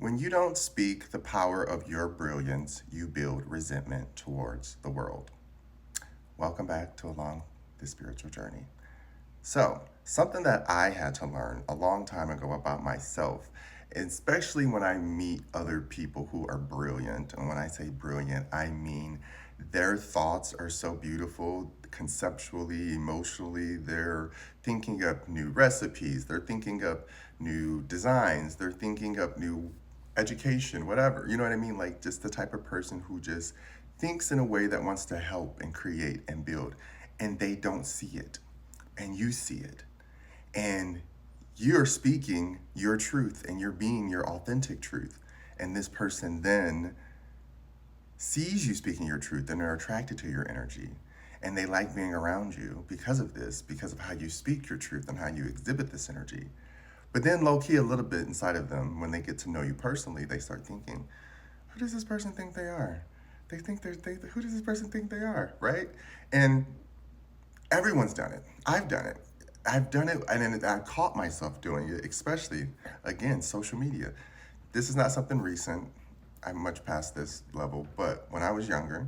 When you don't speak the power of your brilliance, you build resentment towards the world. Welcome back to Along the Spiritual Journey. So, something that I had to learn a long time ago about myself, especially when I meet other people who are brilliant, and when I say brilliant, I mean their thoughts are so beautiful conceptually, emotionally. They're thinking up new recipes, they're thinking up new designs, they're thinking up new education, whatever. You know what I mean? Like just the type of person who just thinks in a way that wants to help and create and build, and they don't see it and you see it. And you're speaking your truth and you're being your authentic truth. And this person then sees you speaking your truth and they're attracted to your energy. And they like being around you because of this, because of how you speak your truth and how you exhibit this energy. But then, low key, a little bit inside of them, when they get to know you personally, they start thinking, who does this person think they are? Who does this person think they are? Right? And everyone's done it. I've done it. I've done it, and then I caught myself doing it, especially, again, social media. This is not something recent. I'm much past this level, but when I was younger,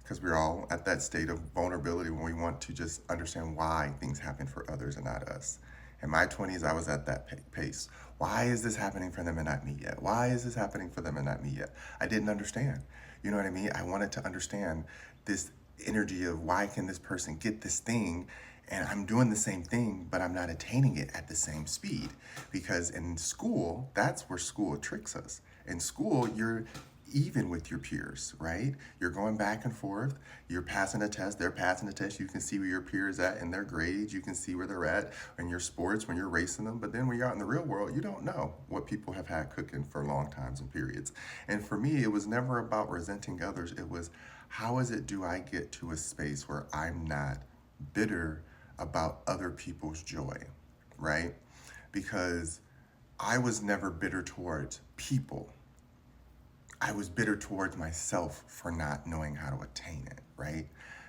because we're all at that state of vulnerability when we want to just understand why things happen for others and not us. In my 20s, I was at that pace. Why is this happening for them and not me yet? Why is this happening for them and not me yet? I didn't understand. You know what I mean? I wanted to understand this energy of why can this person get this thing and I'm doing the same thing, but I'm not attaining it at the same speed. Because in school, that's where school tricks us. In school, you're even with your peers, right? You're going back and forth. You're passing a test. They're passing a test. You can see where your peers at in their grades. You can see where they're at in your sports when you're racing them. But then when you're out in the real world, you don't know what people have had cooking for long times and periods. And for me, it was never about resenting others. It was how is it do I get to a space where I'm not bitter about other people's joy, right? Because I was never bitter towards people. I was bitter towards myself for not knowing how to attain it, right?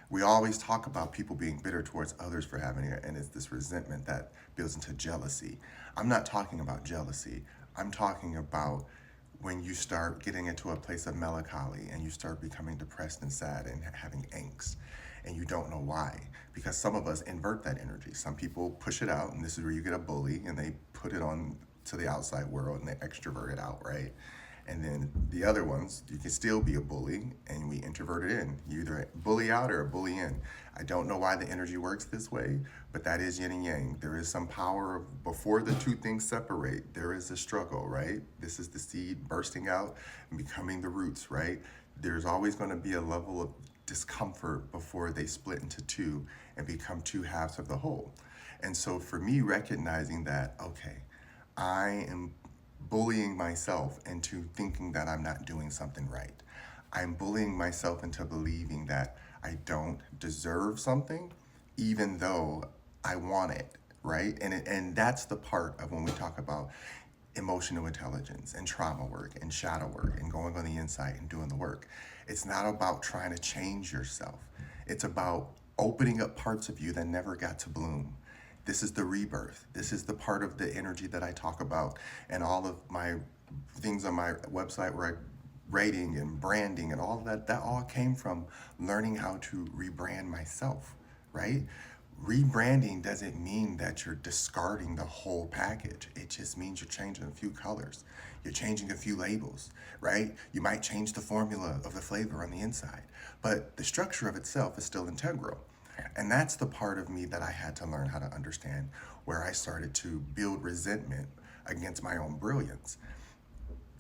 We always talk about people being bitter towards others for having it, and it's this resentment that builds into jealousy. I'm not talking about jealousy. I'm talking about when you start getting into a place of melancholy and you start becoming depressed and sad and having angst and you don't know why, because some of us invert that energy. Some people push it out, and this is where you get a bully and they put it on to the outside world and they extrovert it out, right? And then the other ones, you can still be a bully and we introvert it in. You either bully out or bully in. I don't know why the energy works this way, but that is yin and yang. There is some power before the two things separate. There is a struggle, right? This is the seed bursting out and becoming the roots, right? There's always going to be a level of discomfort before they split into two and become two halves of the whole. And so for me, recognizing that, okay, I am bullying myself into thinking that I'm not doing something right. I'm bullying myself into believing that I don't deserve something, even though I want it, right? And that's the part of when we talk about emotional intelligence and trauma work and shadow work and going on the inside and doing the work. It's not about trying to change yourself. It's about opening up parts of you that never got to bloom. This is the rebirth. This is the part of the energy that I talk about and all of my things on my website where I rating and branding and all of that, that all came from learning how to rebrand myself, right? Rebranding doesn't mean that you're discarding the whole package. It just means you're changing a few colors. You're changing a few labels, right? You might change the formula of the flavor on the inside, but the structure of itself is still integral. And that's the part of me that I had to learn how to understand, where I started to build resentment against my own brilliance.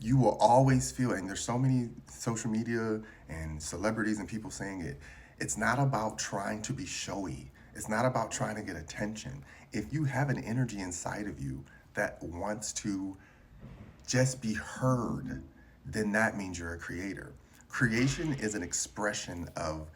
You will always feel, and there's so many social media and celebrities and people saying it, it's not about trying to be showy. It's not about trying to get attention. If you have an energy inside of you that wants to just be heard, then that means you're a creator. Creation is an expression of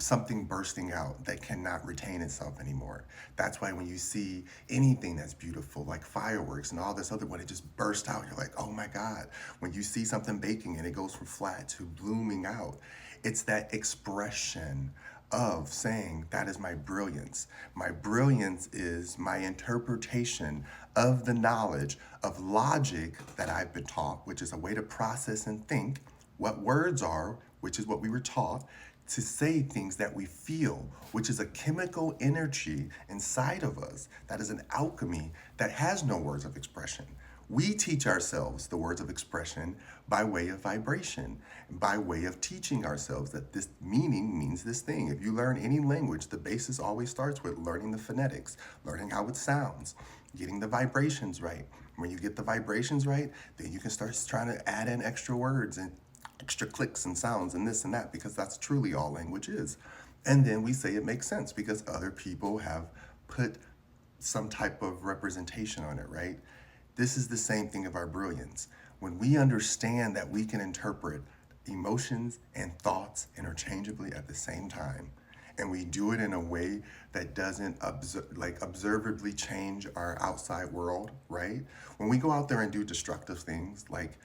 something bursting out that cannot retain itself anymore. That's why when you see anything that's beautiful, like fireworks and all this other, when it just bursts out, you're like, oh my God. When you see something baking and it goes from flat to blooming out, it's that expression of saying that is my brilliance. My brilliance is my interpretation of the knowledge of logic that I've been taught, which is a way to process and think, what words are, which is what we were taught, to say things that we feel, which is a chemical energy inside of us that is an alchemy that has no words of expression. We teach ourselves the words of expression by way of vibration, by way of teaching ourselves that this meaning means this thing. If you learn any language, the basis always starts with learning the phonetics, learning how it sounds, getting the vibrations right. When you get the vibrations right, then you can start trying to add in extra words and extra clicks and sounds and this and that, because that's truly all language is. And then we say it makes sense because other people have put some type of representation on it, right? This is the same thing of our brilliance. When we understand that we can interpret emotions and thoughts interchangeably at the same time, and we do it in a way that doesn't observably change our outside world, right? When we go out there and do destructive things like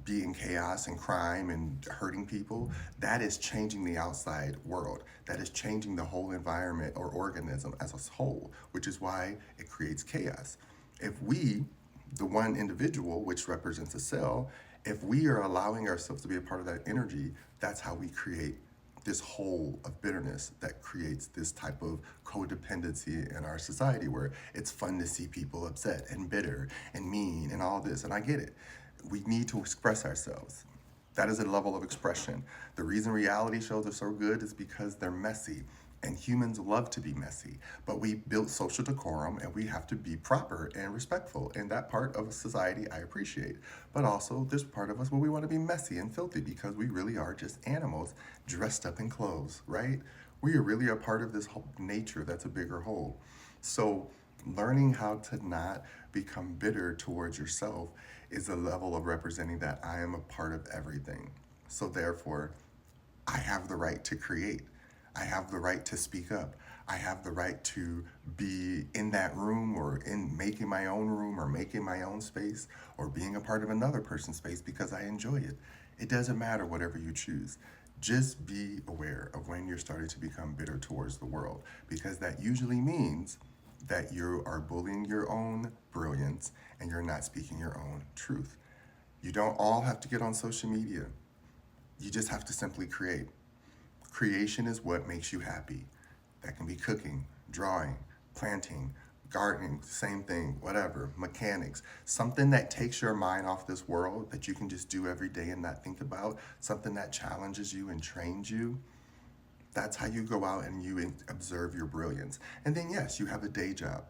be in chaos and crime and hurting people, that is changing the outside world. That is changing the whole environment or organism as a whole, which is why it creates chaos. If we, the one individual, which represents a cell, if we are allowing ourselves to be a part of that energy, that's how we create this whole of bitterness that creates this type of codependency in our society where it's fun to see people upset and bitter and mean and all this. And I get it. We need to express ourselves. That is a level of expression. The reason reality shows are so good is because they're messy. And humans love to be messy. But we built social decorum and we have to be proper and respectful. And that part of society I appreciate. But also, there's part of us where we want to be messy and filthy because we really are just animals dressed up in clothes, right? We are really a part of this whole nature that's a bigger whole. So, learning how to not become bitter towards yourself is a level of representing that I am a part of everything. So, therefore, I have the right to create. I have the right to speak up. I have the right to be in that room or in making my own room or making my own space or being a part of another person's space because I enjoy it. It doesn't matter whatever you choose. Just be aware of when you're starting to become bitter towards the world because that usually means that you are bullying your own brilliance and you're not speaking your own truth. You don't all have to get on social media. You just have to simply create. Creation is what makes you happy. That can be cooking, drawing, planting, gardening, same thing, whatever, mechanics. Something that takes your mind off this world that you can just do every day and not think about. Something that challenges you and trains you. That's how you go out and you observe your brilliance. And then, yes, you have a day job.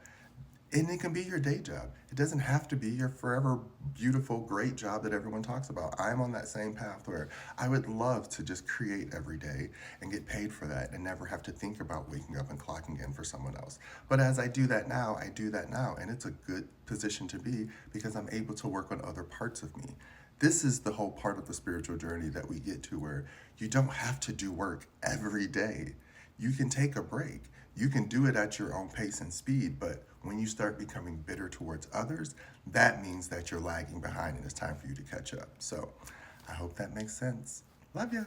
And it can be your day job. It doesn't have to be your forever beautiful, great job that everyone talks about. I'm on that same path where I would love to just create every day and get paid for that and never have to think about waking up and clocking in for someone else. But as I do that now, and it's a good position to be because I'm able to work on other parts of me. This is the whole part of the spiritual journey that we get to where you don't have to do work every day. You can take a break. You can do it at your own pace and speed, but when you start becoming bitter towards others, that means that you're lagging behind and it's time for you to catch up. So I hope that makes sense. Love ya.